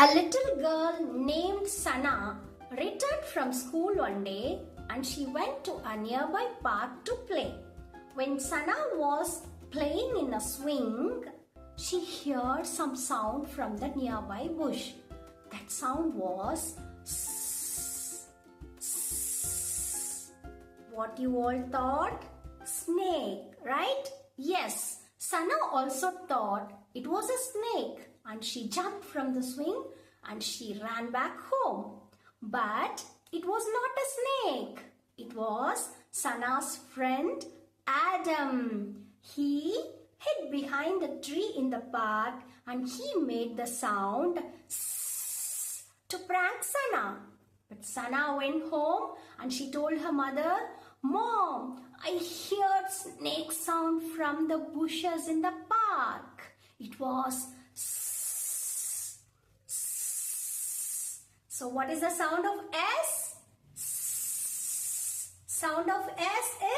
A little girl named Sana returned from school one day and she went to a nearby park to play. When Sana was playing in a swing, she heard some sound from the nearby bush. That sound was sss, sss. What you all thought? Snake, right? Yes, Sana also thought it was a snake and she jumped from the swing and she ran back home. But it was not a snake. It was Sana's friend Adam. He hid behind a tree in the park and he made the sound sss to prank Sana. But Sana went home and she told her mother, "Mom, I heard snake sound from the bushes in the park. It was sss, sss." So what is the sound of S? Sss. Sound of S is